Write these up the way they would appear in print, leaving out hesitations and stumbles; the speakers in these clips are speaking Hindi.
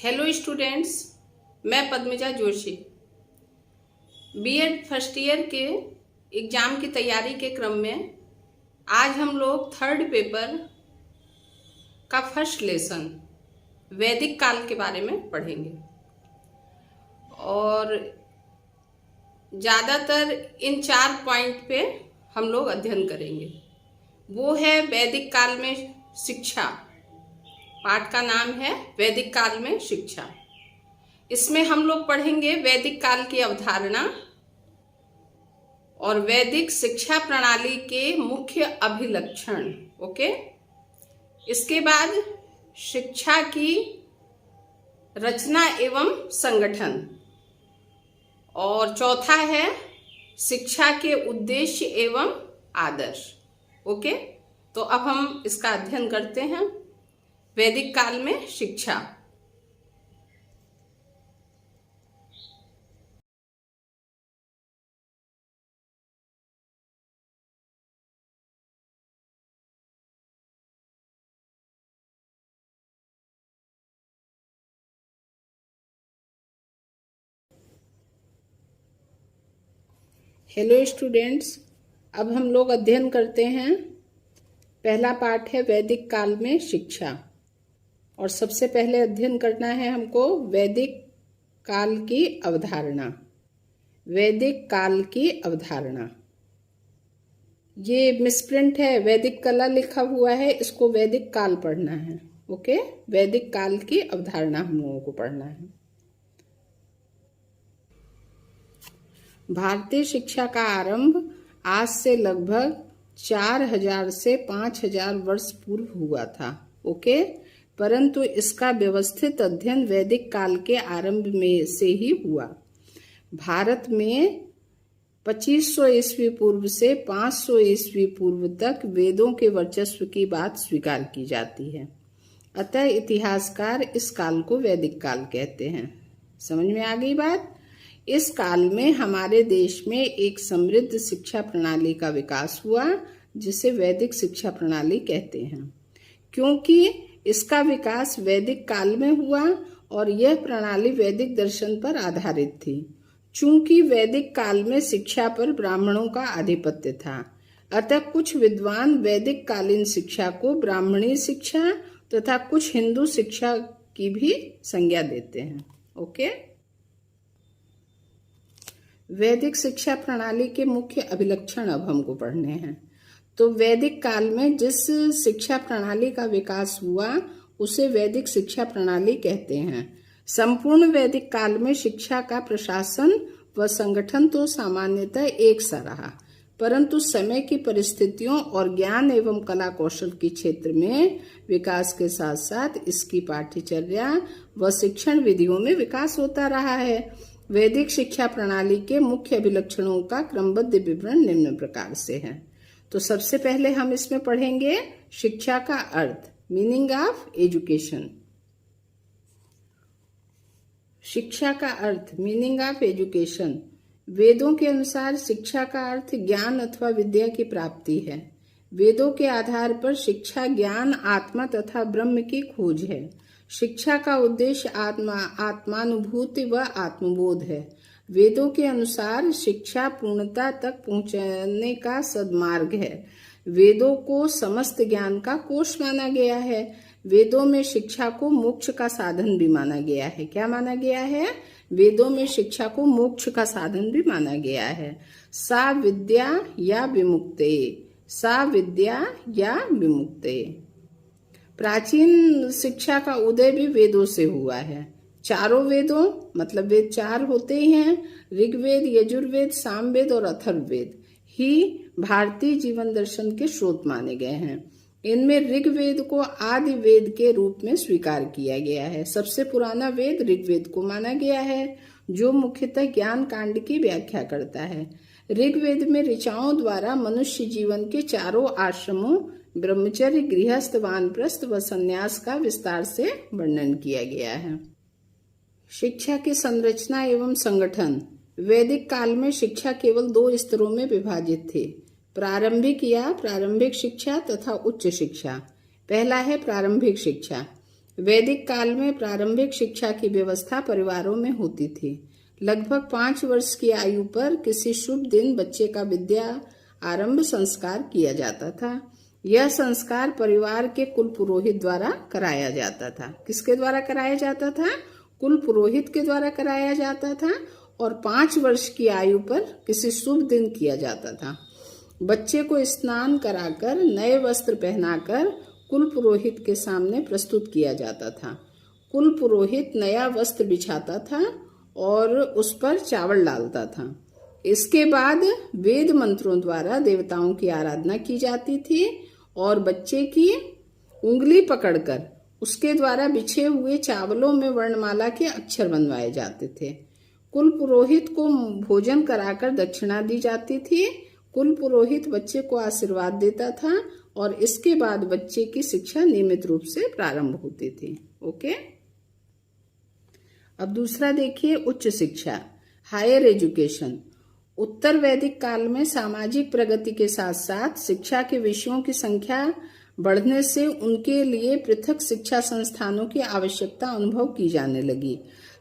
हेलो स्टूडेंट्स, मैं Padmaja Joshi. BEd first year के एग्ज़ाम की तैयारी के क्रम में आज हम लोग थर्ड पेपर का फर्स्ट लेसन वैदिक काल के बारे में पढ़ेंगे और ज़्यादातर इन 4 पॉइंट पे हम लोग अध्ययन करेंगे। वो है वैदिक काल में शिक्षा। पाठ का नाम है वैदिक काल में शिक्षा। इसमें हम लोग पढ़ेंगे वैदिक काल की अवधारणा और वैदिक शिक्षा प्रणाली के मुख्य अभिलक्षण। ओके, इसके बाद शिक्षा की रचना एवं संगठन और चौथा है शिक्षा के उद्देश्य एवं आदर्श। ओके, तो अब हम इसका अध्ययन करते हैं। वैदिक काल में शिक्षा। हेलो स्टूडेंट्स, अब हम लोग अध्ययन करते हैं। पहला पाठ है वैदिक काल में शिक्षा और सबसे पहले अध्ययन करना है हमको वैदिक काल की अवधारणा। वैदिक काल की अवधारणा, ये मिसप्रिंट है, वैदिक कला लिखा हुआ है, इसको वैदिक काल पढ़ना है। ओके, वैदिक काल की अवधारणा हम लोगों को पढ़ना है। भारतीय शिक्षा का आरंभ आज से लगभग 4000 से 5000 वर्ष पूर्व हुआ था। ओके, परंतु इसका व्यवस्थित अध्ययन वैदिक काल के आरंभ में से ही हुआ। भारत में 2500 ईस्वी पूर्व से 500 ईस्वी पूर्व तक वेदों के वर्चस्व की बात स्वीकार की जाती है। अतः इतिहासकार इस काल को वैदिक काल कहते हैं। समझ में आ गई बात? इस काल में हमारे देश में एक समृद्ध शिक्षा प्रणाली का विकास हुआ, जिसे वैदिक शिक्षा प्रणाली कहते हैं, क्योंकि इसका विकास वैदिक काल में हुआ और यह प्रणाली वैदिक दर्शन पर आधारित थी। चूंकि वैदिक काल में शिक्षा पर ब्राह्मणों का आधिपत्य था, अतः कुछ विद्वान वैदिक कालीन शिक्षा को ब्राह्मणी शिक्षा तथा कुछ हिंदू शिक्षा की भी संज्ञा देते हैं। ओके, वैदिक शिक्षा प्रणाली के मुख्य अभिलक्षण अब हमको पढ़ने हैं। तो वैदिक काल में जिस शिक्षा प्रणाली का विकास हुआ उसे वैदिक शिक्षा प्रणाली कहते हैं। संपूर्ण वैदिक काल में शिक्षा का प्रशासन व संगठन तो सामान्यतः एक सा रहा, परंतु समय की परिस्थितियों और ज्ञान एवं कला कौशल के क्षेत्र में विकास के साथ साथ इसकी पाठ्यचर्या व शिक्षण विधियों में विकास होता रहा है। वैदिक शिक्षा प्रणाली के मुख्य अभिलक्षणों का क्रमबद्ध विवरण निम्न प्रकार से है। तो सबसे पहले हम इसमें पढ़ेंगे शिक्षा का अर्थ, मीनिंग ऑफ एजुकेशन। शिक्षा का अर्थ, मीनिंग ऑफ एजुकेशन। वेदों के अनुसार शिक्षा का अर्थ ज्ञान अथवा विद्या की प्राप्ति है। वेदों के आधार पर शिक्षा ज्ञान, आत्मा तथा ब्रह्म की खोज है। शिक्षा का उद्देश्य आत्मानुभूति व आत्मबोध है। वेदों के अनुसार शिक्षा पूर्णता तक पहुंचने का सद्मार्ग है। वेदों को समस्त ज्ञान का कोष माना गया है। वेदों में शिक्षा को मोक्ष का साधन भी माना गया है। क्या माना गया है? वेदों में शिक्षा को मोक्ष का साधन भी माना गया है। सा विद्या या विमुक्ते, सा विद्या या विमुक्ते। प्राचीन शिक्षा का उदय भी वेदों से हुआ है। चारों वेदों, मतलब वेद 4 होते ही हैं, ऋग्वेद, यजुर्वेद, सामवेद और अथर्ववेद ही भारतीय जीवन दर्शन के स्रोत माने गए हैं। इनमें ऋग्वेद को आदि वेद के रूप में स्वीकार किया गया है। सबसे पुराना वेद ऋग्वेद को माना गया है, जो मुख्यतः ज्ञान कांड की व्याख्या करता है। ऋग्वेद में ऋचाओं द्वारा मनुष्य जीवन के चारों आश्रमों ब्रह्मचर्य, गृहस्थ, वानप्रस्थ व संन्यास का विस्तार से वर्णन किया गया है। शिक्षा की संरचना एवं संगठन। वैदिक काल में शिक्षा केवल 2 स्तरों में विभाजित थे, प्रारंभिक या प्रारंभिक शिक्षा तथा उच्च शिक्षा। पहला है प्रारंभिक शिक्षा। वैदिक काल में प्रारंभिक शिक्षा की व्यवस्था परिवारों में होती थी। लगभग 5 वर्ष की आयु पर किसी शुभ दिन बच्चे का विद्या आरंभ संस्कार किया जाता था। यह संस्कार परिवार के कुल पुरोहित द्वारा कराया जाता था। किसके द्वारा कराया जाता था? कुल पुरोहित के द्वारा कराया जाता था और 5 वर्ष की आयु पर किसी शुभ दिन किया जाता था। बच्चे को स्नान कराकर नए वस्त्र पहनाकर कुल पुरोहित के सामने प्रस्तुत किया जाता था। कुल पुरोहित नया वस्त्र बिछाता था और उस पर चावल डालता था। इसके बाद वेद मंत्रों द्वारा देवताओं की आराधना की जाती थी और बच्चे की उंगली पकड़कर उसके द्वारा बिछे हुए चावलों में वर्णमाला के अक्षर बनवाए जाते थे। कुल पुरोहित को भोजन कराकर दक्षिणा दी जाती थी। कुल पुरोहित बच्चे को आशीर्वाद देता था और इसके बाद बच्चे की शिक्षा नियमित रूप से प्रारंभ होती थी। ओके, अब दूसरा देखिए, उच्च शिक्षा, हायर एजुकेशन। उत्तर वैदिक काल में सामाजिक प्रगति के साथ साथ शिक्षा के विषयों की संख्या बढ़ने से उनके लिए पृथक शिक्षा संस्थानों की आवश्यकता अनुभव की जाने लगी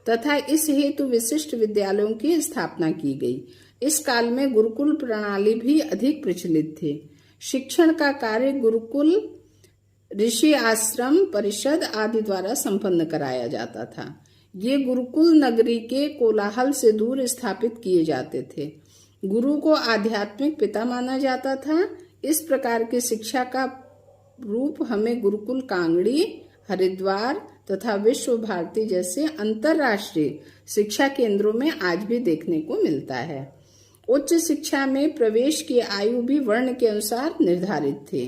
तथा इस हेतु विशिष्ट विद्यालयों की स्थापना की गई। इस काल में गुरुकुल प्रणाली भी अधिक प्रचलित थी। शिक्षण का कार्य गुरुकुल, ऋषि आश्रम, परिषद आदि द्वारा संपन्न कराया जाता था। ये गुरुकुल नगरी के कोलाहल से दूर स्थापित किए जाते थे। गुरु को आध्यात्मिक पिता माना जाता था। इस प्रकार की शिक्षा का रूप हमें गुरुकुल कांगड़ी, हरिद्वार तथा विश्व भारती जैसे अंतरराष्ट्रीय शिक्षा केंद्रों में आज भी देखने को मिलता है। उच्च शिक्षा में प्रवेश की आयु भी वर्ण के अनुसार निर्धारित थी।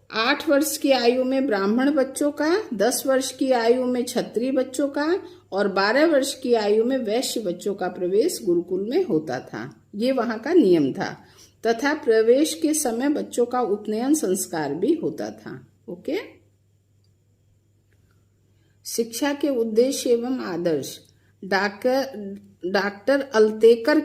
8 वर्ष की आयु में ब्राह्मण बच्चों का, 10 वर्ष की आयु में क्षत्रिय बच्चों का और 12 वर्ष की आयु में वैश्य बच्चों का प्रवेश गुरुकुल में होता था। ये वहां का नियम था तथा प्रवेश के समय बच्चों का उपनयन संस्कार भी होता था। ओके, शिक्षा के उद्देश्य एवं आदर्श। डॉक्टर अल्तेकर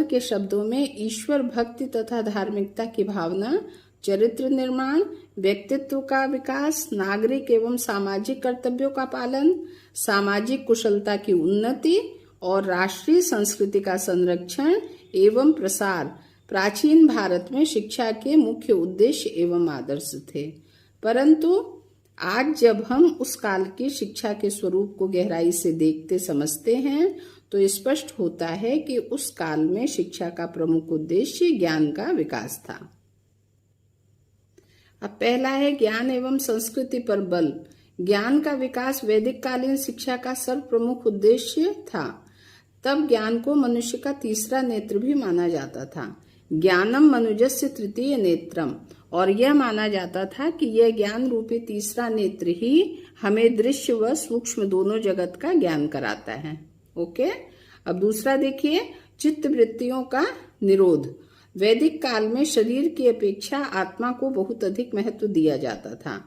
के शब्दों में ईश्वर भक्ति तथा धार्मिकता की भावना, चरित्र निर्माण, व्यक्तित्व का विकास, नागरिक एवं सामाजिक कर्तव्यों का पालन, सामाजिक कुशलता की उन्नति और राष्ट्रीय संस्कृति का संरक्षण एवं प्रसार प्राचीन भारत में शिक्षा के मुख्य उद्देश्य एवं आदर्श थे। परंतु आज जब हम उस काल की शिक्षा के स्वरूप को गहराई से देखते समझते हैं तो स्पष्ट होता है कि उस काल में शिक्षा का प्रमुख उद्देश्य ज्ञान का विकास था। अब पहला है ज्ञान एवं संस्कृति पर बल। ज्ञान का विकास वैदिक कालीन शिक्षा का सर्वप्रमुख उद्देश्य था। तब ज्ञान को मनुष्य का तीसरा नेत्र भी माना जाता था। ज्ञानम मनुजस्य तृतीय नेत्रम, और यह माना जाता था कि यह ज्ञान रूपी तीसरा नेत्र ही हमें दृश्य व सूक्ष्म दोनों जगत का ज्ञान कराता है। ओके, अब दूसरा देखिए, चित्त वृत्तियों का निरोध। वैदिक काल में शरीर की अपेक्षा आत्मा को बहुत अधिक महत्व दिया जाता था,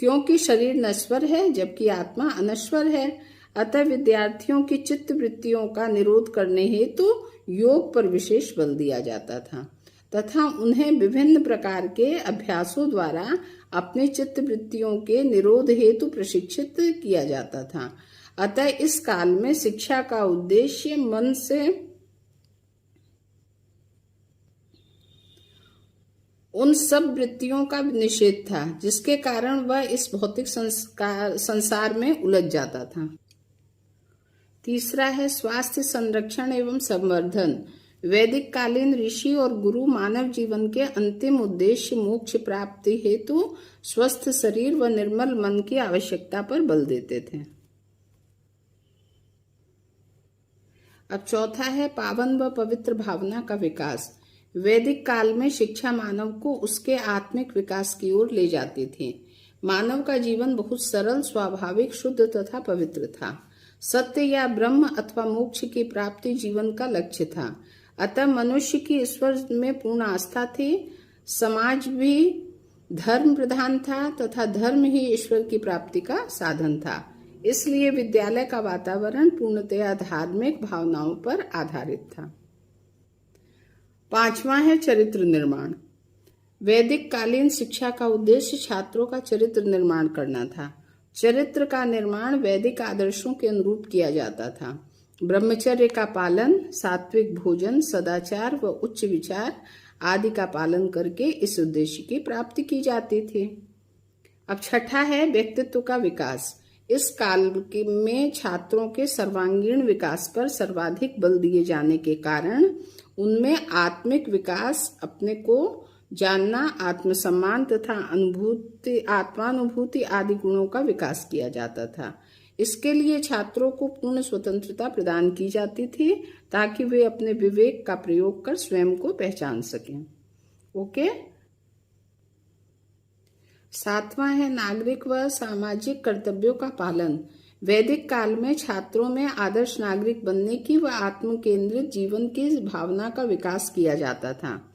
क्योंकि शरीर नश्वर है जबकि आत्मा अनश्वर है। अतः विद्यार्थियों की चित्त वृत्तियों का निरोध करने हेतु योग पर विशेष बल दिया जाता था तथा उन्हें विभिन्न प्रकार के अभ्यासों द्वारा अपने चित्त वृत्तियों के निरोध हेतु प्रशिक्षित किया जाता था। अतः इस काल में शिक्षा का उद्देश्य मन से उन सब वृत्तियों का निषेध था जिसके कारण वह इस भौतिक संसार में उलझ जाता था। तीसरा है स्वास्थ्य संरक्षण एवं संवर्धन। वैदिक कालीन ऋषि और गुरु मानव जीवन के अंतिम उद्देश्य मोक्ष प्राप्ति हेतु स्वस्थ शरीर व निर्मल मन की आवश्यकता पर बल देते थे। अब चौथा है पावन व पवित्र भावना का विकास। वैदिक काल में शिक्षा मानव को उसके आत्मिक विकास की ओर ले जाती थी। मानव का जीवन बहुत सरल, स्वाभाविक, शुद्ध तथा पवित्र था। सत्य या ब्रह्म अथवा मोक्ष की प्राप्ति जीवन का लक्ष्य था। अतः मनुष्य की ईश्वर में पूर्ण आस्था थी। समाज भी धर्म प्रधान था तथा धर्म ही ईश्वर की प्राप्ति का साधन था। इसलिए विद्यालय का वातावरण पूर्णतया धार्मिक भावनाओं पर आधारित था। पांचवा है चरित्र निर्माण। वैदिक कालीन शिक्षा का उद्देश्य छात्रों का चरित्र निर्माण करना था। चरित्र का निर्माण वैदिक आदर्शों के अनुरूप किया जाता था। ब्रह्मचर्य का पालन, सात्विक भोजन, सदाचार व उच्च विचार आदि का पालन करके इस उद्देश्य की प्राप्ति की जाती थी। अब छठा है व्यक्तित्व का विकास। इस काल में छात्रों के सर्वांगीण विकास पर सर्वाधिक बल दिए जाने के कारण उनमें आत्मिक विकास, अपने को जानना, आत्मसम्मान तथा आत्मानुभूति आदि गुणों का विकास किया जाता था। इसके लिए छात्रों को पूर्ण स्वतंत्रता प्रदान की जाती थी ताकि वे अपने विवेक का प्रयोग कर स्वयं को पहचान सकें। ओके। सातवां है नागरिक व सामाजिक कर्तव्यों का पालन। वैदिक काल में छात्रों में आदर्श नागरिक बनने की व आत्म केंद्रित जीवन की भावना का विकास किया जाता था।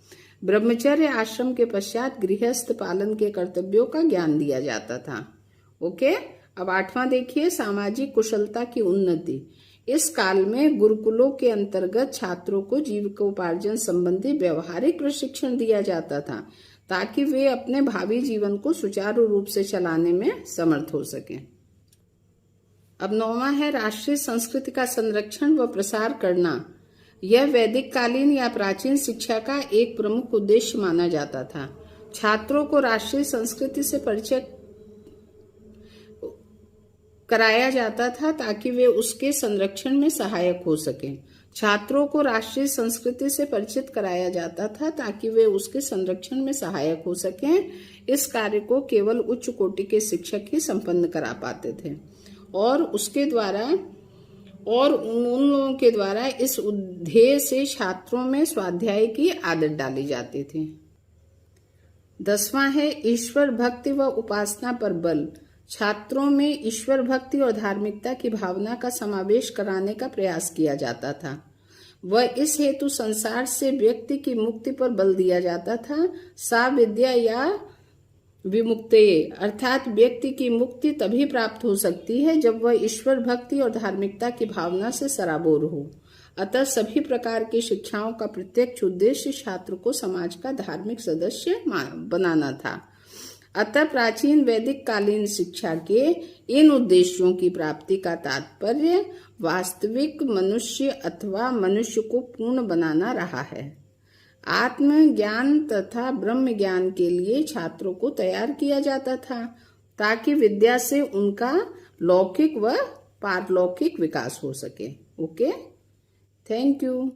ब्रह्मचर्य आश्रम के पश्चात गृहस्थ पालन के कर्तव्यों का ज्ञान दिया जाता था। ओके। अब आठवां देखिए, सामाजिक कुशलता की उन्नति। इस काल में गुरुकुलों के अंतर्गत छात्रों को जीविकोपार्जन संबंधी व्यवहारिक प्रशिक्षण दिया जाता था ताकि वे अपने भावी जीवन को सुचारू रूप से चलाने में समर्थ हो सकें। अब नौवां है राष्ट्रीय संस्कृति का संरक्षण व प्रसार करना। यह वैदिक कालीन या प्राचीन शिक्षा का एक प्रमुख उद्देश्य माना जाता था। छात्रों को राष्ट्रीय संस्कृति से परिचय कराया जाता था ताकि वे उसके संरक्षण में सहायक हो सकें। छात्रों को राष्ट्रीय संस्कृति से परिचित कराया जाता था ताकि वे उसके संरक्षण में सहायक हो सकें। इस कार्य को केवल उच्च कोटि के शिक्षक ही संपन्न करा पाते थे और उन लोगों के द्वारा इस ध्येय से छात्रों में स्वाध्याय की आदत डाली जाती थी। 10वां है ईश्वर भक्ति व उपासना पर बल। छात्रों में ईश्वर भक्ति और धार्मिकता की भावना का समावेश कराने का प्रयास किया जाता था। वह इस हेतु संसार से व्यक्ति की मुक्ति पर बल दिया जाता था। सा विद्या या विमुक्तये, अर्थात व्यक्ति की मुक्ति तभी प्राप्त हो सकती है जब वह ईश्वर भक्ति और धार्मिकता की भावना से सराबोर हो। अतः सभी प्रकार की शिक्षाओं का प्रत्यक्ष उद्देश्य छात्र को समाज का धार्मिक सदस्य बनाना था। अतः प्राचीन वैदिक कालीन शिक्षा के इन उद्देश्यों की प्राप्ति का तात्पर्य वास्तविक मनुष्य अथवा मनुष्य को पूर्ण बनाना रहा है। आत्मज्ञान तथा ब्रह्म ज्ञान के लिए छात्रों को तैयार किया जाता था ताकि विद्या से उनका लौकिक व पारलौकिक विकास हो सके। Okay, thank you.